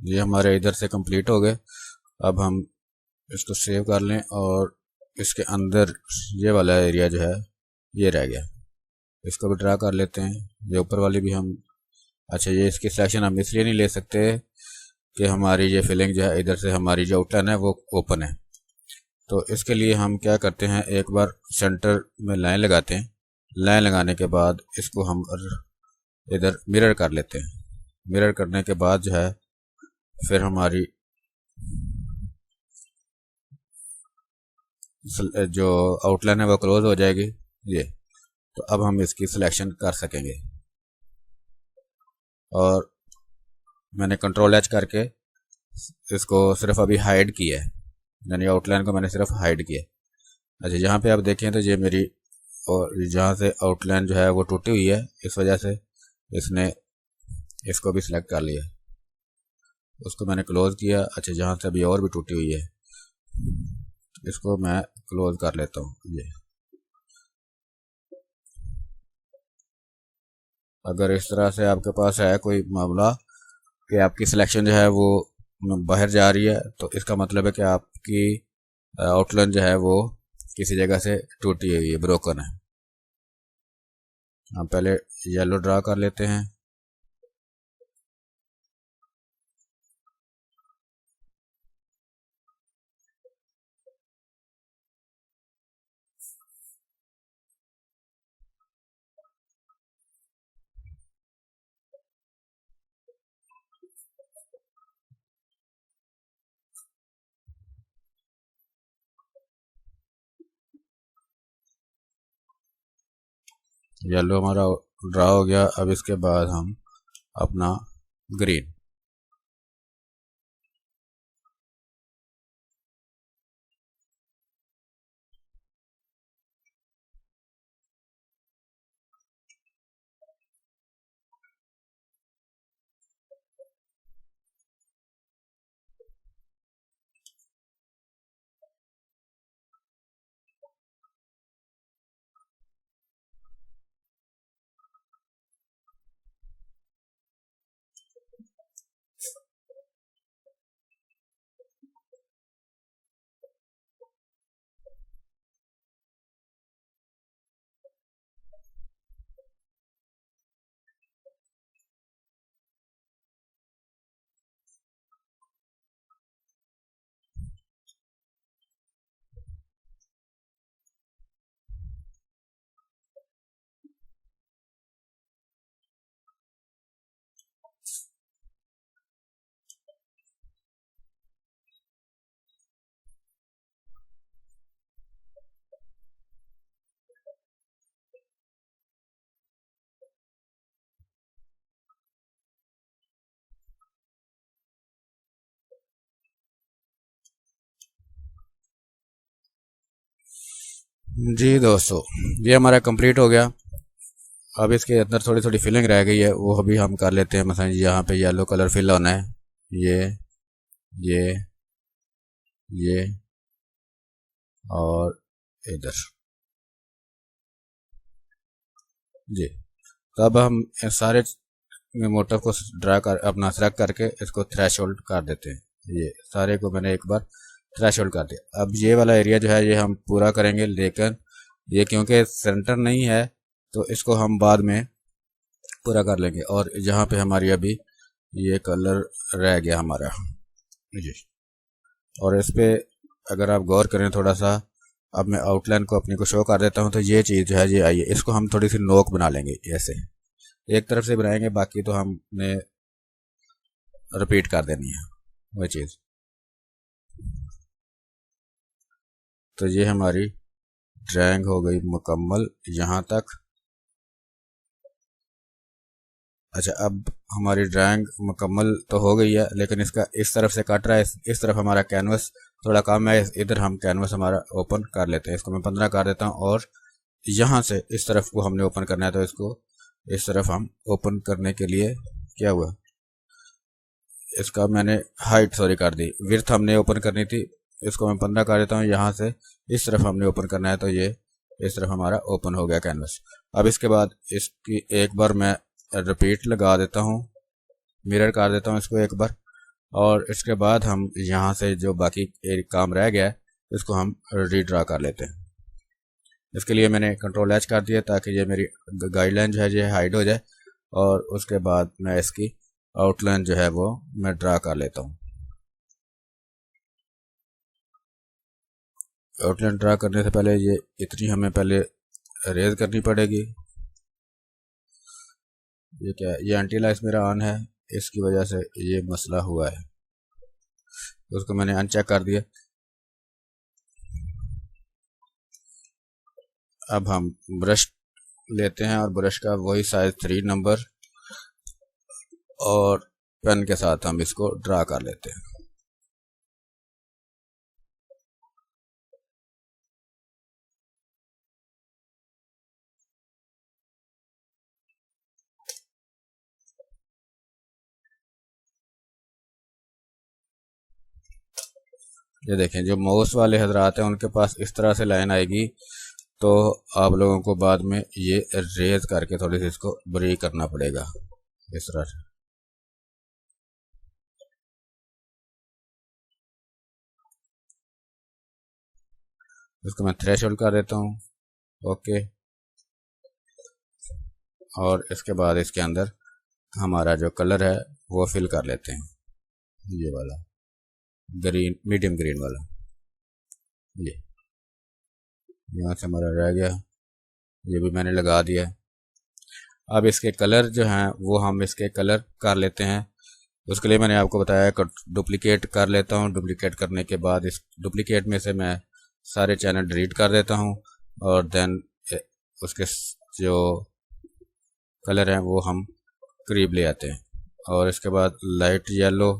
ये हमारे इधर से कंप्लीट हो गए। अब हम इसको सेव कर लें और इसके अंदर ये वाला एरिया जो है ये रह गया, इसको भी ड्रा कर लेते हैं। ये ऊपर वाली भी हम, अच्छा ये इसकी सिलेक्शन हम इसलिए नहीं ले सकते कि हमारी ये फिलिंग जो है इधर से हमारी जो आउटलाइन है वो ओपन है। तो इसके लिए हम क्या करते हैं, एक बार सेंटर में लाइन लगाते हैं। लाइन लगाने के बाद इसको हम इधर मिरर कर लेते हैं। मिरर करने के बाद जो है फिर हमारी जो आउटलाइन है वो क्लोज हो जाएगी। ये तो अब हम इसकी सिलेक्शन कर सकेंगे और मैंने कंट्रोल एच करके इसको सिर्फ अभी हाइड किया है, यानी आउटलाइन को मैंने सिर्फ हाइड किया। अच्छा यहाँ पे आप देखें तो ये मेरी, और जहाँ से आउटलाइन जो है वो टूटी हुई है, इस वजह से इसने इसको भी सिलेक्ट कर लिया, उसको मैंने क्लोज किया। अच्छा जहाँ से अभी और भी टूटी हुई है इसको मैं क्लोज कर लेता हूँ। ये अगर इस तरह से आपके पास है कोई मामला कि आपकी सिलेक्शन जो है वो बाहर जा रही है, तो इसका मतलब है कि आपकी आउटलाइन जो है वो किसी जगह से टूटी हुई है, ब्रोकन है। हम पहले येलो ड्रा कर लेते हैं। येलो हमारा ड्रा हो गया। अब इसके बाद हम अपना ग्रीन, जी दोस्तों, ये हमारा कंप्लीट हो गया। अब इसके अंदर थोड़ी थोड़ी फिलिंग रह गई है, वो अभी हम कर लेते हैं। मतलब यहाँ पे येलो कलर फिल होना है, ये ये ये और इधर जी। तो अब हम सारे मोटिव को ड्रा कर अपना सेलेक्ट करके इसको थ्रेशोल्ड कर देते हैं। ये सारे को मैंने एक बार थ्रेशोल्ड कर दिया। अब ये वाला एरिया जो है ये हम पूरा करेंगे, लेकिन ये क्योंकि सेंटर नहीं है तो इसको हम बाद में पूरा कर लेंगे। और जहाँ पे हमारी अभी ये कलर रह गया हमारा जी, और इस पे अगर आप गौर करें थोड़ा सा, अब मैं आउटलाइन को अपनी को शो कर देता हूँ। तो ये चीज़ जो है ये आई है, इसको हम थोड़ी सी नोक बना लेंगे। ऐसे एक तरफ से बनाएंगे, बाकी तो हमने रिपीट कर देनी है वह चीज़। तो ये हमारी ड्राइंग हो गई मुकम्मल यहाँ तक। अच्छा, अब हमारी ड्राइंग मुकम्मल तो हो गई है, लेकिन इसका इस तरफ से कट रहा है, इस तरफ हमारा कैनवस थोड़ा कम है। इधर हम कैनवस हमारा ओपन कर लेते हैं, इसको मैं 15 कर देता हूँ। और यहाँ से इस तरफ को हमने ओपन करना है, तो इसको इस तरफ हम ओपन करने के लिए क्या हुआ, इसका मैंने हाइट सॉरी कर दी, विड्थ हमने ओपन करनी थी, इसको मैं 15 कर देता हूँ। यहाँ से इस तरफ हमने ओपन करना है, तो ये इस तरफ हमारा ओपन हो गया कैनवस। अब इसके बाद इसकी एक बार मैं रिपीट लगा देता हूँ, मिरर कर देता हूँ इसको एक बार। और इसके बाद हम यहाँ से जो बाकी काम रह गया है इसको हम रीड्रा कर लेते हैं। इसके लिए मैंने कंट्रोल एच कर दिया ताकि ये मेरी गाइडलाइन जो है ये हाइड हो जाए। और उसके बाद मैं इसकी आउटलाइन जो है वो मैं ड्रा कर लेता हूँ। आउटलाइन ड्रा करने से पहले ये इतनी हमें पहले रेज करनी पड़ेगी। ये क्या है, ये एंटी लाइट मेरा ऑन है, इसकी वजह से ये मसला हुआ है, उसको मैंने अनचेक कर दिया। अब हम ब्रश लेते हैं और ब्रश का वही साइज 3 नंबर और पेन के साथ हम इसको ड्रा कर लेते हैं। ये देखें, जो माउस वाले हजरात हैं उनके पास इस तरह से लाइन आएगी, तो आप लोगों को बाद में ये रेज करके थोड़ी सी इसको ब्रेक करना पड़ेगा इस तरह से। इसको मैं थ्रेशोल्ड कर देता हूँ, ओके। और इसके बाद इसके अंदर हमारा जो कलर है वो फिल कर लेते हैं, ये वाला ग्रीन, मीडियम ग्रीन वाला। ये यहाँ से हमारा रह गया, ये भी मैंने लगा दिया। अब इसके कलर जो हैं वो हम इसके कलर कर लेते हैं। उसके लिए मैंने आपको बताया डुप्लीकेट कर लेता हूँ। डुप्लीकेट करने के बाद इस डुप्लीकेट में से मैं सारे चैनल डिलीट कर देता हूँ और देन उसके जो कलर हैं वो हम करीब ले आते हैं। और इसके बाद लाइट येलो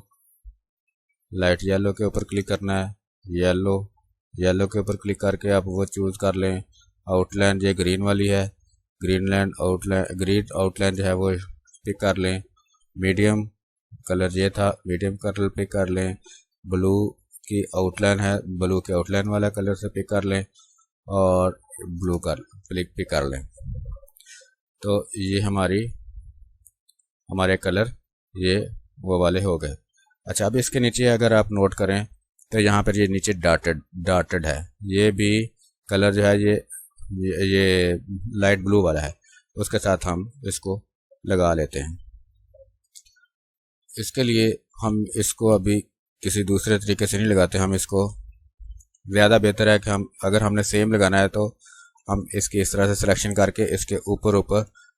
के ऊपर क्लिक करना है। येलो के ऊपर क्लिक करके आप वो चूज़ कर लें। आउटलाइन ये ग्रीन वाली है, ग्रीन आउटलाइन जो है वो पिक कर लें। मीडियम कलर ये था, मीडियम कलर पिक कर लें। ब्लू की आउटलाइन है, ब्लू के आउटलाइन वाला कलर से पिक कर लें और ब्लू कर पिक कर लें। तो ये हमारे कलर ये वो वाले हो गए। अच्छा, अब इसके नीचे अगर आप नोट करें तो यहाँ पर ये नीचे डॉटेड है, ये भी कलर जो है ये लाइट ब्लू वाला है, उसके साथ हम इसको लगा लेते हैं। इसके लिए हम इसको अभी किसी दूसरे तरीके से नहीं लगाते, हम इसको ज़्यादा बेहतर है कि अगर हमने सेम लगाना है तो हम इसकी इस तरह से सिलेक्शन करके इसके ऊपर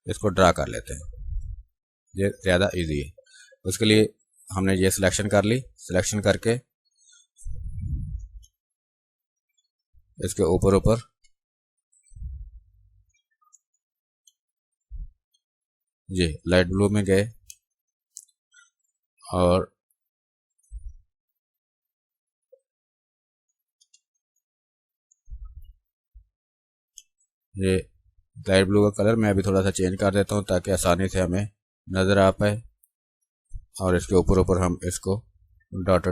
इसको ड्रा कर लेते हैं, ये ज़्यादा इजी है। उसके लिए हमने ये सिलेक्शन कर ली, सिलेक्शन करके इसके ऊपर ये लाइट ब्लू में गए और ये लाइट ब्लू का कलर मैं अभी थोड़ा सा चेंज कर देता हूँ ताकि आसानी से हमें नज़र आ पाए। और इसके ऊपर हम इसको डॉट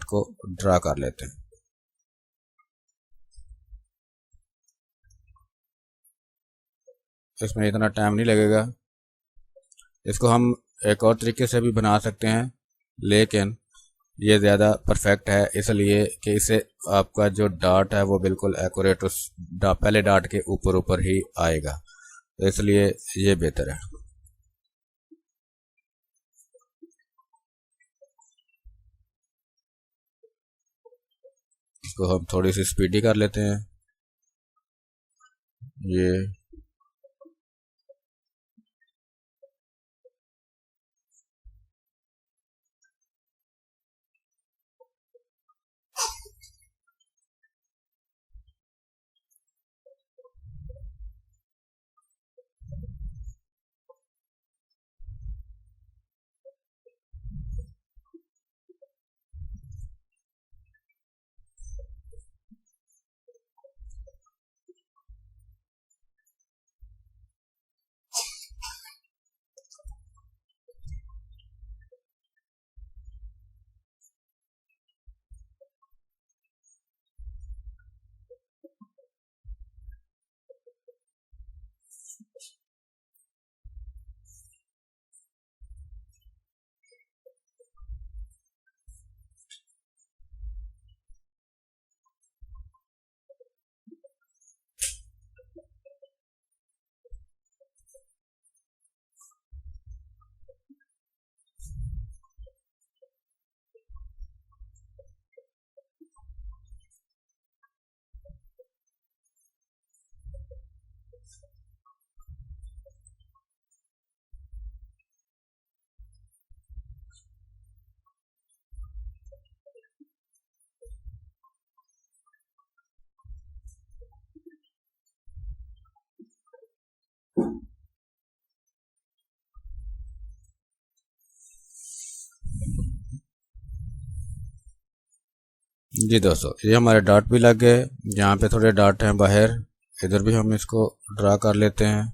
को ड्रा कर लेते हैं। इसमें इतना टाइम नहीं लगेगा। इसको हम एक और तरीके से भी बना सकते हैं, लेकिन ये ज़्यादा परफेक्ट है इसलिए कि इससे आपका जो डॉट है वो बिल्कुल एक्यूरेट उस पहले डॉट के ऊपर ही आएगा, तो इसलिए ये बेहतर है। इसको हम थोड़ी सी स्पीडी कर लेते हैं। ये जी दोस्तों, ये हमारे डॉट भी लग गए। यहाँ पे थोड़े डॉट हैं बाहर, इधर भी हम इसको ड्रा कर लेते हैं।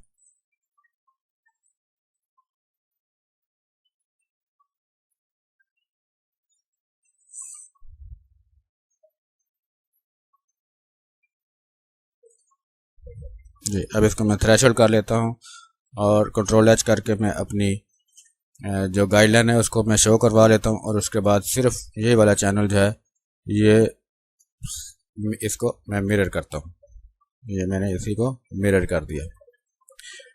जी, अब इसको मैं थ्रेशोल्ड कर लेता हूँ और कंट्रोल एच करके मैं अपनी जो गाइडलाइन है उसको मैं शो करवा लेता हूँ। और उसके बाद सिर्फ ये वाला चैनल जो है ये इसको मैं मिरर करता हूँ। ये मैंने इसी को मिरर कर दिया।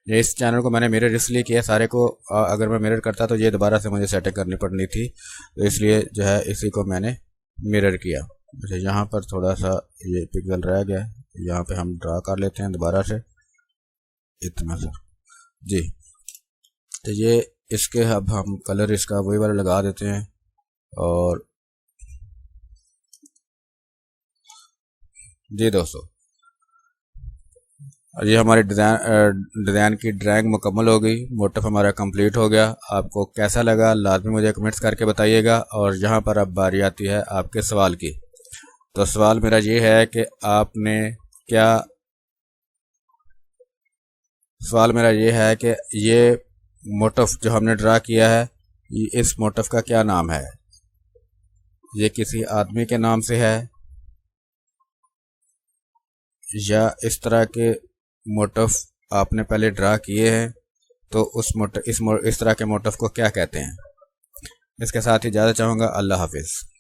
ये इस चैनल को मैंने मिरर इसलिए किया, सारे को अगर मैं मिरर करता तो ये दोबारा से मुझे सेटिंग करनी पड़नी थी, तो इसलिए जो है इसी को मैंने मिरर किया। अच्छा, यहाँ पर थोड़ा सा ये पिक्सल रह गया, यहाँ पे हम ड्रा कर लेते हैं दोबारा से इतना सा। जी, तो ये इसके अब हम कलर इसका वही वाला लगा देते हैं। और जी दोस्तों, और ये हमारी डिज़ाइन की ड्राइंग मुकम्मल हो गई। मोटिव हमारा कंप्लीट हो गया। आपको कैसा लगा लाजमी मुझे कमेंट्स करके बताइएगा। और यहाँ पर अब बारी आती है आपके सवाल की। तो सवाल मेरा ये है कि ये मोटिव जो हमने ड्रा किया है, इस मोटिव का क्या नाम है? ये किसी आदमी के नाम से है या इस तरह के मोटिव आपने पहले ड्रा किए हैं? तो इस तरह के मोटिव को क्या कहते हैं? इसके साथ ही इजाज़त चाहूँगा। अल्लाह हाफिज़।